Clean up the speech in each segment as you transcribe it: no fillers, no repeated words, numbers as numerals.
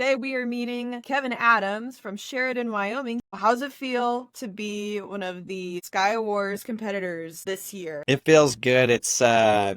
Today we are meeting Kevin Adams from Sheridan, Wyoming. How's it feel to be one of the Sky Wars competitors this year? It feels good. It's a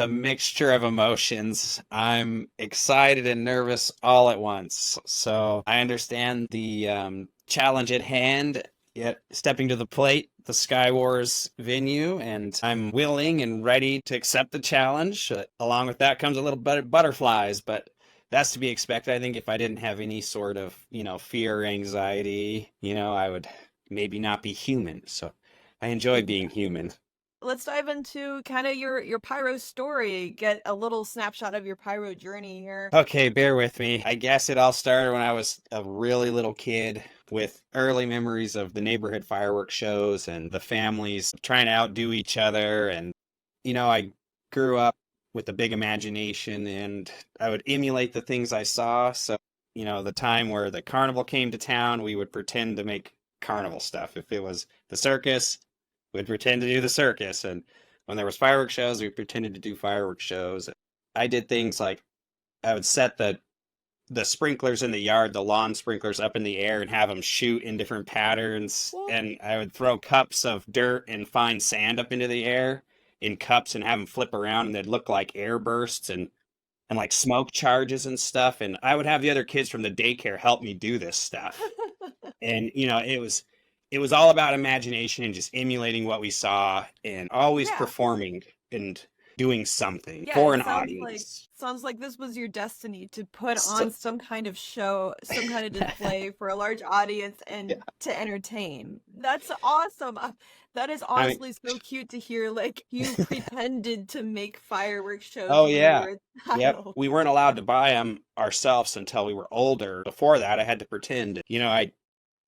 mixture of emotions. I'm excited and nervous all at once. So I understand the challenge at hand, yet stepping to the plate, the Sky Wars venue, and I'm willing and ready to accept the challenge. Along with that comes a little butterflies, but that's to be expected. I think if I didn't have any sort of, fear or anxiety, I would maybe not be human. So I enjoy being human. Let's dive into kind of your pyro story. Get a little snapshot of your pyro journey here. Okay, bear with me. I guess it all started when I was a really little kid with early memories of the neighborhood fireworks shows and the families trying to outdo each other. And, I grew up with a big imagination and I would emulate the things I saw. So, the time where the carnival came to town, we would pretend to make carnival stuff. If it was the circus, we'd pretend to do the circus. And when there was fireworks shows, we pretended to do fireworks shows. I did things like I would set the sprinklers in the yard, the lawn sprinklers up in the air and have them shoot in different patterns. What? And I would throw cups of dirt and fine sand up into the air in cups and have them flip around and they'd look like air bursts and like smoke charges and stuff. And I would have the other kids from the daycare help me do this stuff. And, it was all about imagination and just emulating what we saw and always Yeah. performing and doing something Yeah, for it an audience. sounds like this was your destiny to put So, on some kind of show, some kind of display for a large audience yeah, and to entertain. That's awesome. That is I mean, honestly so cute to hear. Like you pretended to make fireworks shows oh when you yeah, were a yep. child. We weren't allowed to buy them ourselves until we were older. Before that, I had to pretend. I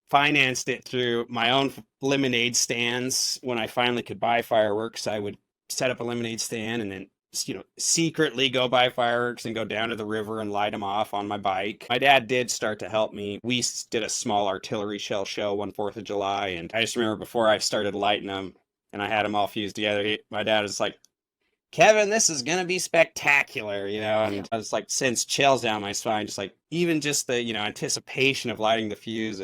financed it through my own lemonade stands. When I finally could buy fireworks, I would set up a lemonade stand and then secretly go buy fireworks and go down to the river and light them off on my bike. My dad did start to help me. We did a small artillery shell show one 4th of July, and I just remember before I started lighting them and I had them all fused together, my dad was like, Kevin, this is gonna be spectacular, and I was like, sends chills down my spine, just like even just the, anticipation of lighting the fuse.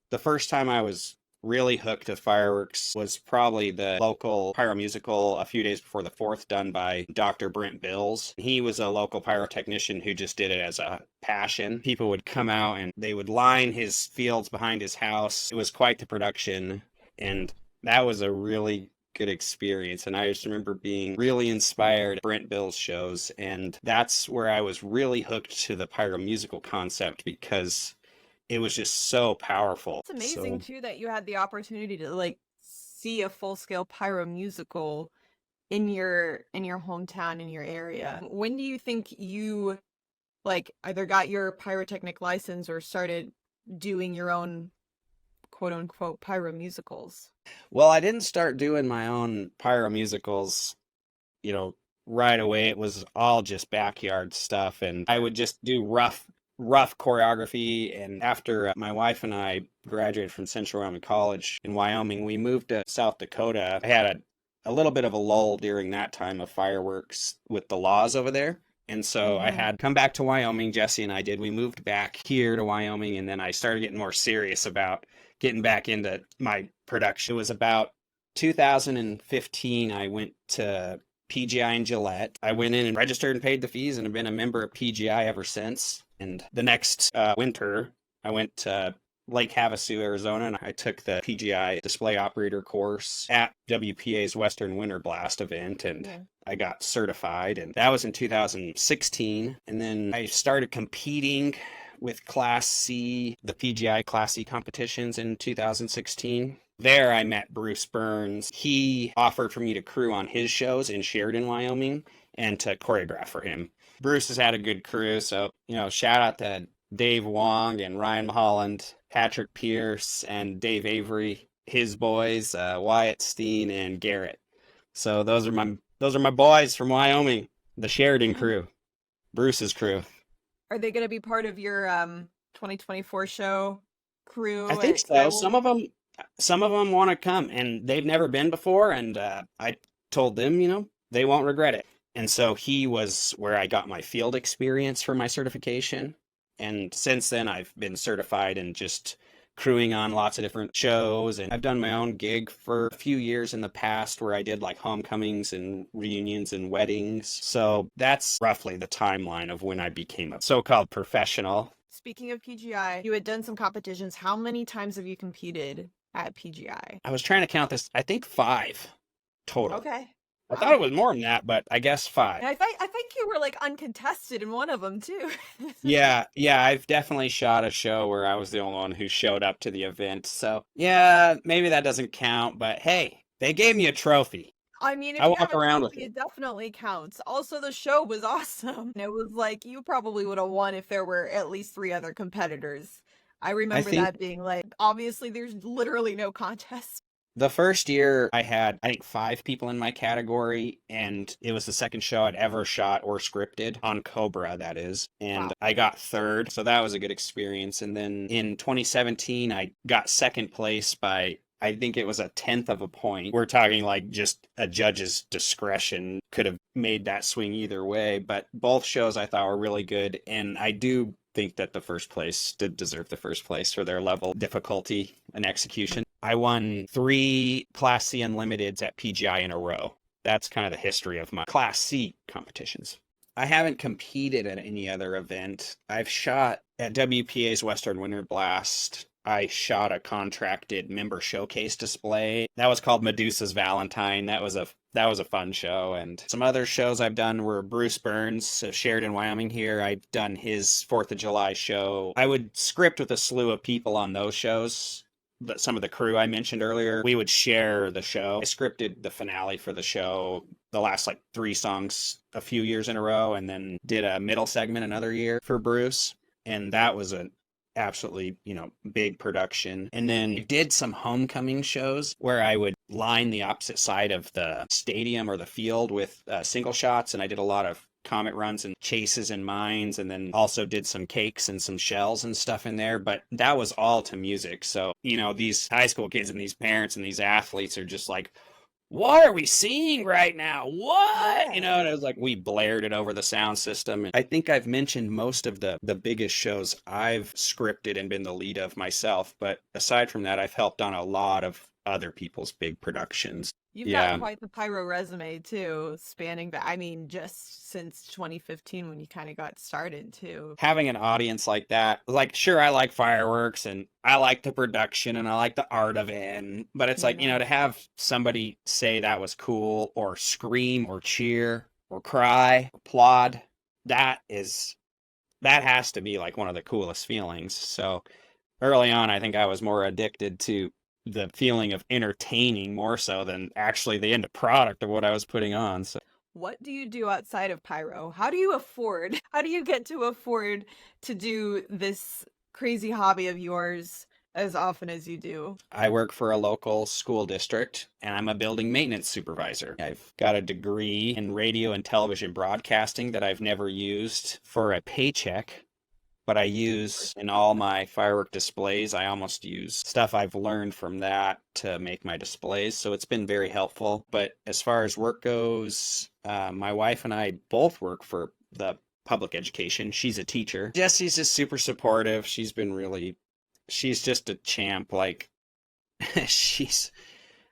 The first time I was really hooked to fireworks was probably the local pyro musical a few days before the 4th done by Dr. Brent Bills. He was a local pyrotechnician who just did it as a passion. People would come out and they would line his fields behind his house. It was quite the production, and that was a really good experience. And I just remember being really inspired at Brent Bills shows, and that's where I was really hooked to the pyro musical concept because it was just so powerful. It's amazing So, too that you had the opportunity to like see a full-scale pyro musical in your hometown, in your area. When do you think you like either got your pyrotechnic license or started doing your own quote unquote pyro musicals? well, I didn't start doing my own pyro musicals, you know, right away. It was all just backyard stuff, and I would just do rough choreography. And after my wife and I graduated from Central Wyoming College in Wyoming, we moved to South Dakota. I had a little bit of a lull during that time of fireworks with the laws over there. And so I Mm-hmm. had come back to Wyoming. Jesse and I did. We moved back here to Wyoming, and then I started getting more serious about getting back into my production. It was about 2015. I went to PGI in Gillette. I went in and registered and paid the fees and have been a member of PGI ever since. And the next winter, I went to Lake Havasu, Arizona, and I took the PGI display operator course at WPA's Western Winter Blast event, and Yeah. I got certified, and that was in 2016. And then I started competing with Class C, the PGI Class C competitions in 2016. There I met Bruce Burns. He offered for me to crew on his shows in Sheridan, Wyoming, and to choreograph for him. Bruce has had a good crew, so, shout out to Dave Wong and Ryan Holland, Patrick Pierce, and Dave Avery, his boys, Wyatt Steen and Garrett. So those are my boys from Wyoming, the Sheridan crew, Bruce's crew. Are they going to be part of your 2024 show I crew think at Sky so. Wolf? Some of them want to come, and they've never been before, and I told them, they won't regret it. And so he was where I got my field experience for my certification. And since then, I've been certified in just crewing on lots of different shows. And I've done my own gig for a few years in the past where I did like homecomings and reunions and weddings. So that's roughly the timeline of when I became a so-called professional. Speaking of PGI, you had done some competitions. How many times have you competed at PGI? I was trying to count this, I think 5 total. Okay. I thought it Wow. was more than that, but I guess 5. And I think you were like uncontested in one of them too. Yeah, I've definitely shot a show where I was the only one who showed up to the event. So, yeah, maybe that doesn't count, but hey, they gave me a trophy. I mean, if I you have walk a around with trophy, it. it definitely counts. Also, the show was awesome. It was like you probably would have won if there were at least 3 other competitors. I I remember think that being like, obviously, there's literally no contest. the first year I had, I think, 5 people in my category, and it was the second show I'd ever shot or scripted on Cobra, that is. And Wow. I got third, so that was a good experience. And then in 2017, I got second place by, I think it was a tenth of a point. We're talking like just a judge's discretion could have made that swing either way, but both shows I thought were really good, and I do think that the first place did deserve the first place for their level of difficulty and execution. I won 3 Class C Unlimiteds at PGI in a row. That's kind of the history of my Class C competitions. I haven't competed at any other event. I've shot at WPA's Western Winter Blast. I shot a contracted member showcase display. That was called Medusa's Valentine. That was a fun show. And some other shows I've done were Bruce Burns of Sheridan, Wyoming here. I've done his 4th of July show. I would script with a slew of people on those shows. Some of the crew I mentioned earlier, we would share the show. I scripted the finale for the show, the last like 3 songs a few years in a row, and then did a middle segment another year for Bruce. And that was an absolutely, big production. And then I did some homecoming shows where I would line the opposite side of the stadium or the field with single shots. And I did a lot of comet runs and chases and mines, and then also did some cakes and some shells and stuff in there. But that was all to music. So, these high school kids and these parents and these athletes are just like, what are we seeing right now? What? And it was like we blared it over the sound system. And I think I've mentioned most of the biggest shows I've scripted and been the lead of myself. But aside from that, I've helped on a lot of other people's big productions. You've got Yeah. quite the pyro resume too, spanning back. I mean, just since 2015 when you kind of got started too. Having an audience like that, like, sure, I like fireworks and I like the production and I like the art of it. But it's like, Yeah. to have somebody say that was cool or scream or cheer or cry, applaud, that has to be like one of the coolest feelings. So early on, I think I was more addicted to the feeling of entertaining more so than actually the end product of what I was putting on. So What do you do outside of pyro? How do you afford? How do you get to afford to do this crazy hobby of yours as often as you do? I work for a local school district and I'm a building maintenance supervisor. I've got a degree in radio and television broadcasting that I've never used for a paycheck, but I use in all my firework displays. I almost use stuff I've learned from that to make my displays. So it's been very helpful. But as far as work goes, my wife and I both work for the public education. She's a teacher. Jesse's just super supportive. She's just a champ. Like, she's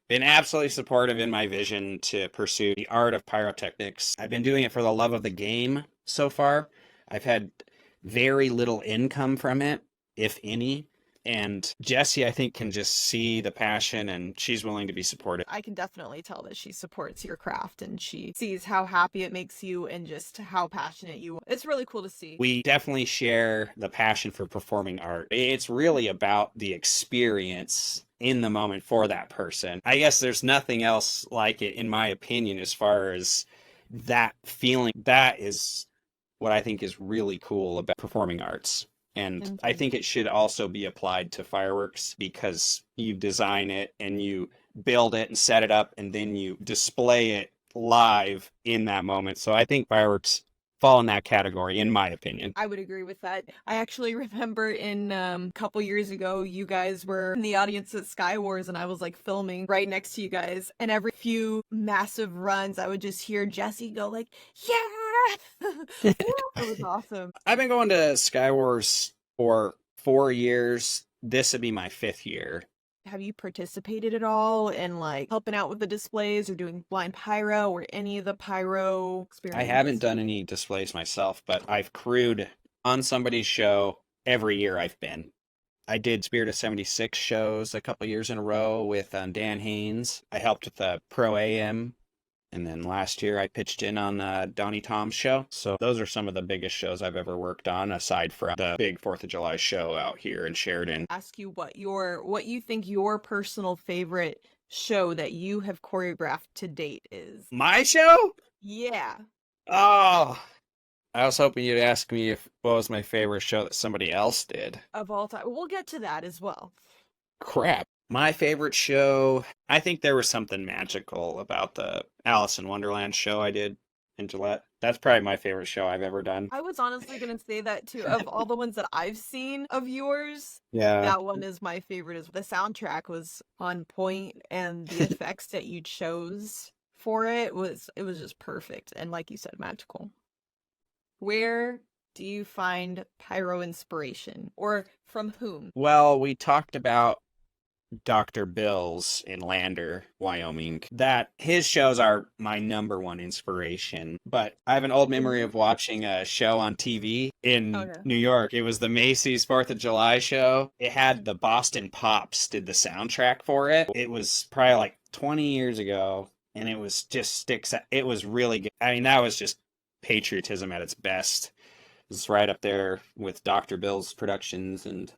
been absolutely supportive in my vision to pursue the art of pyrotechnics. I've been doing it for the love of the game so far. I've had very little income from it, if any. And Jessie, I think, can just see the passion and she's willing to be supportive. I can definitely tell that she supports your craft and she sees how happy it makes you and just how passionate you are. It's really cool to see. We definitely share the passion for performing art. It's really about the experience in the moment for that person. I guess there's nothing else like it, in my opinion, as far as that feeling. That is what I think is really cool about performing arts. And I think it should also be applied to fireworks because you design it and you build it and set it up and then you display it live in that moment. So I think fireworks fall in that category, in my opinion. I would agree with that. I actually remember in a couple years ago, you guys were in the audience at Sky Wars, and I was like filming right next to you guys. And every few massive runs, I would just hear Jesse go like, "Yeah!" It was awesome. I've been going to Skywars for 4 years. This would be my fifth year. Have you participated at all in like helping out with the displays or doing blind pyro or any of the pyro I haven't experiences? done any displays myself, but I've crewed on somebody's show every year I've been. I did Spirit of 76 shows a couple years in a row with Dan Haynes. I helped with the Pro AM. And then last year I pitched in on Donnie Tom's show. So those are some of the biggest shows I've ever worked on, aside from the big 4th of July show out here in Sheridan. Ask you what you think your personal favorite show that you have choreographed to date is. My show? Yeah, Oh, I was hoping you'd ask me what was my favorite show that somebody else did. of all time. We'll get to that as well. Crap. My favorite show, I think there was something magical about the Alice in Wonderland show I did in Gillette. That's probably my favorite show I've ever done. I was honestly gonna say that too. Of all the ones that I've seen of yours, Yeah. that one is my favorite. Is the soundtrack was on point, and the effects that you chose for it was just perfect, and like you said, magical. Where do you find pyro inspiration, or from whom? Well, we talked about Dr. Bill's in Lander, Wyoming. That his shows are my number one inspiration. But I have an old memory of watching a show on TV in Okay. New York. It was the Macy's 4th of July show. It had the Boston Pops did the soundtrack for it. It was probably like 20 years ago, and it was just sticks. It was really good. I mean, that was just patriotism at its best. It's right up there with Dr. Bill's productions. And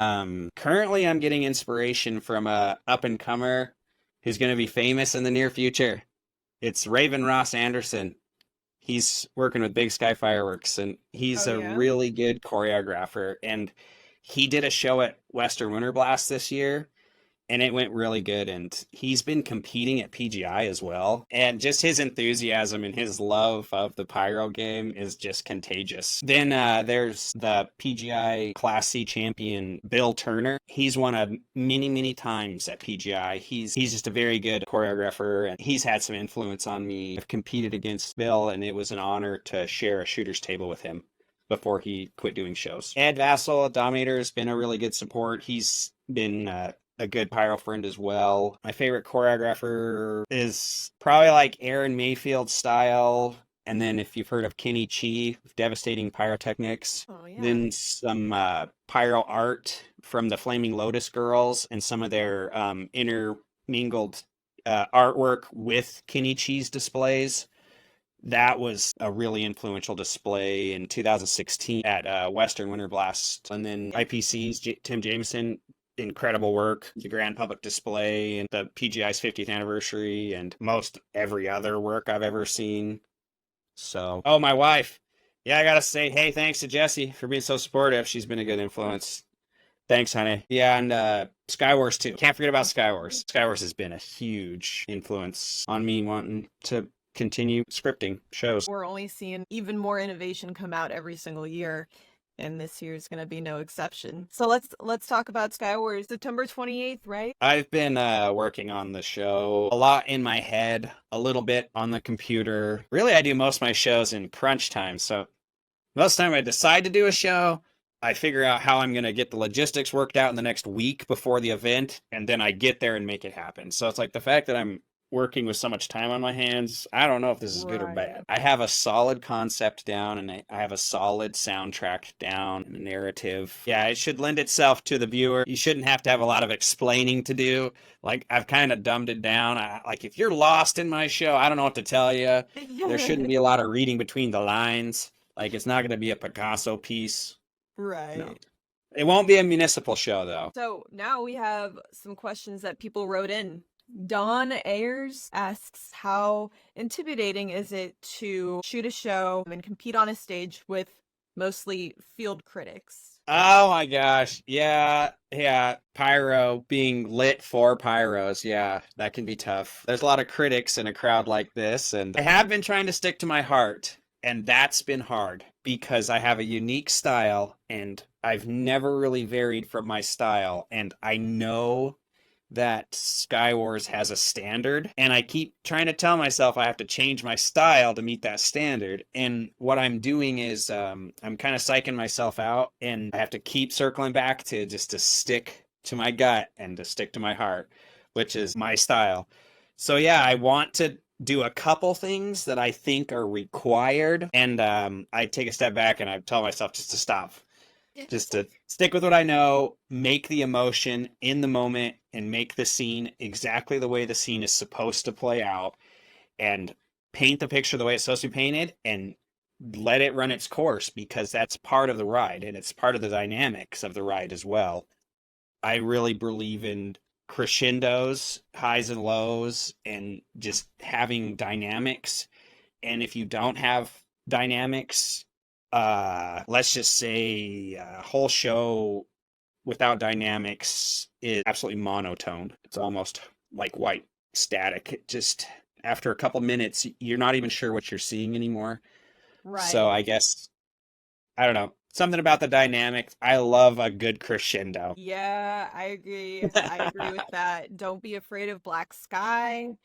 currently I'm getting inspiration from a up and comer who's going to be famous in the near future. It's Raven Ross Anderson. He's working with Big Sky Fireworks, and he's Oh a yeah. really good choreographer. And he did a show at Western Winter Blast this year, and it went really good. And he's been competing at PGI as well. And just his enthusiasm and his love of the pyro game is just contagious. Then there's the PGI Class C champion, Bill Turner. He's won many times at PGI. He's just a very good choreographer, and he's had some influence on me. I've competed against Bill, and it was an honor to share a shooter's table with him before he quit doing shows. Ed Vassal, Dominator, has been a really good support. He's been a good pyro friend as well. My favorite choreographer is probably like Aaron Mayfield style. And then if you've heard of Kenny Chi, Devastating Pyrotechnics, Oh yeah. then some pyro art from the Flaming Lotus Girls and some of their intermingled artwork with Kenny Chi's displays. That was a really influential display in 2016 at Western Winter Blast. And then IPC's Tim Jameson, incredible work. The Grand Public Display and the PGI's 50th anniversary and most every other work I've ever seen. So, oh, my wife. Yeah, I gotta say, hey, thanks to Jessie for being so supportive. She's been a good influence. Thanks, honey. Yeah, and Skywars too. Can't forget about Skywars. Skywars has been a huge influence on me wanting to continue scripting shows. We're only seeing even more innovation come out every single year, and this year is going to be no exception. So let's talk about Skywars. September 28th, right? I've been working on the show a lot in my head, a little bit on the computer. Really, I do most of my shows in crunch time. So most of the time I decide to do a show, I figure out how I'm going to get the logistics worked out in the next week before the event, and then I get there and make it happen. So it's like the fact that I'm working with so much time on my hands, I don't know if this is good or Right. bad. I have a solid concept down, and I have a solid soundtrack down and a narrative. Yeah, it should lend itself to the viewer. You shouldn't have to have a lot of explaining to do. Like, I've kind of dumbed it down. Like, if you're lost in my show, I don't know what to tell you. There shouldn't be a lot of reading between the lines. Like, it's not going to be a Picasso piece. Right. No. It won't be a municipal show, though. So now we have some questions that people wrote in. Dawn Ayers asks, how intimidating is it to shoot a show and compete on a stage with mostly field critics? Oh my gosh. Yeah. Pyro, being lit for pyros. Yeah, that can be tough. There's a lot of critics in a crowd like this, and I have been trying to stick to my heart. And that's been hard because I have a unique style and I've never really varied from my style. And I know that Skywars has a standard, and I keep trying to tell myself I have to change my style to meet that standard. And what I'm doing is I'm kind of psyching myself out, and I have to keep circling back to just to stick to my gut and to stick to my heart, which is my style. So yeah, I want to do a couple things that I think are required, and I take a step back and I tell myself just to stop, just to stick with what I know, make the emotion in the moment, and make the scene exactly the way the scene is supposed to play out, and paint the picture the way it's supposed to be painted, and let it run its course, because that's part of the ride, and it's part of the dynamics of the ride as well. I really believe in crescendos, highs and lows, and just having dynamics. And if you don't have dynamics, let's just say a whole show without dynamics is absolutely monotone. It's almost like white static. It just, after a couple minutes, you're not even sure what you're seeing anymore. So Right. I guess, I don't know, something about the dynamic. I love a good crescendo. Yeah, I agree. I agree with that. Don't be afraid of black sky.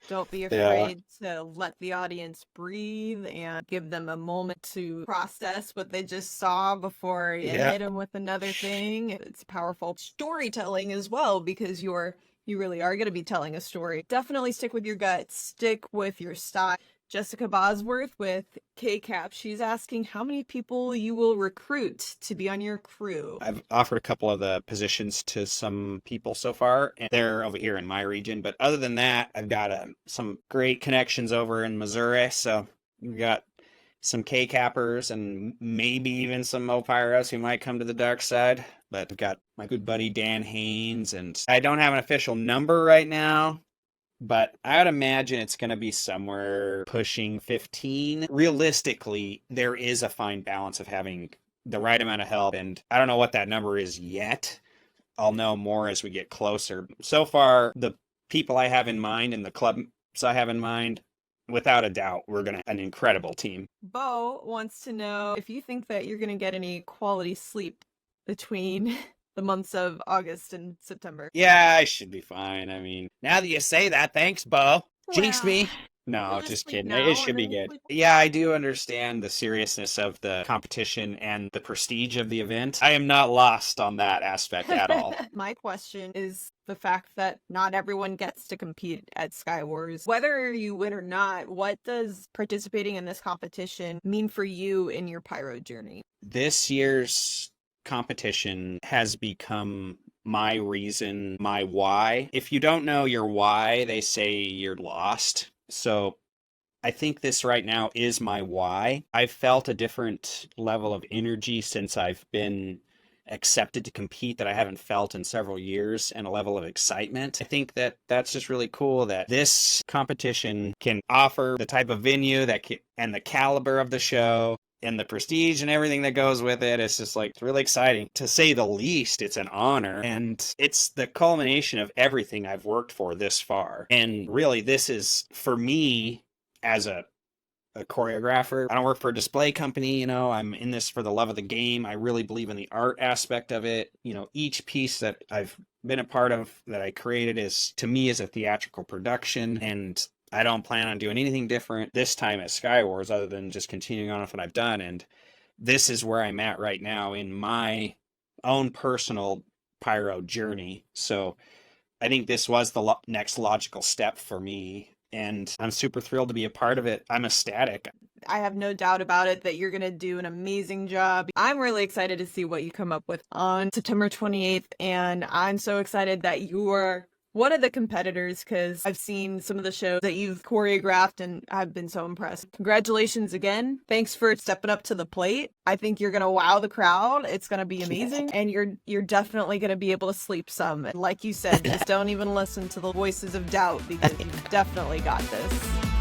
Don't be Yeah. afraid to let the audience breathe and give them a moment to process what they just saw before you Yeah. hit them with another thing. It's powerful storytelling as well, because you really are going to be telling a story. Definitely stick with your gut, stick with your style. Jessica Bosworth with KCAP, she's asking how many people you will recruit to be on your crew. I've offered a couple of the positions to some people so far, and they're over here in my region. But other than that, I've got some great connections over in Missouri. So we've got some K cappers and maybe even some Opyros who might come to the dark side. But I've got my good buddy Dan Haynes, and I don't have an official number right now, but I would imagine it's going to be somewhere pushing 15. Realistically, there is a fine balance of having the right amount of help, and I don't know what that number is yet. I'll know more as we get closer. So far, the people I have in mind and the clubs I have in mind, without a doubt, we're going to have an incredible team. Bo wants to know if you think that you're going to get any quality sleep between the months of August and September. Yeah, I should be fine. I mean, now that you say that, thanks, Bo. Jinxed Well, me. you're No, gonna just sleep kidding. It now should and be then good. sleep. Yeah, I do understand the seriousness of the competition and the prestige of the event. I am not lost on that aspect at all. My question is the fact that not everyone gets to compete at Sky Wars. Whether you win or not, what does participating in this competition mean for you in your pyro journey? This year's competition has become my reason, my why. If you don't know your why, they say you're lost. So I think this right now is my why. I've felt a different level of energy since I've been accepted to compete that I haven't felt in several years, and a level of excitement. I think that that's just really cool that this competition can offer the type of venue and the caliber of the show and the prestige and everything that goes with it. It's just like, it's really exciting, to say the least. It's an honor, and it's the culmination of everything I've worked for this far. And really, this is, for me, as a choreographer, I don't work for a display company. I'm in this for the love of the game. I really believe in the art aspect of it. Each piece that I've been a part of, that I created, is, to me, is a theatrical production, and I don't plan on doing anything different this time at Skywars other than just continuing on with what I've done. And this is where I'm at right now in my own personal pyro journey. So I think this was the next logical step for me, and I'm super thrilled to be a part of it. I'm ecstatic. I have no doubt about it that you're going to do an amazing job. I'm really excited to see what you come up with on September 28th, and I'm so excited that you're one of the competitors, because I've seen some of the shows that you've choreographed and I've been so impressed. Congratulations again. Thanks for stepping up to the plate. I think you're going to wow the crowd. It's going to be amazing, and you're definitely going to be able to sleep some. And like you said, just don't even listen to the voices of doubt, because you've definitely got this.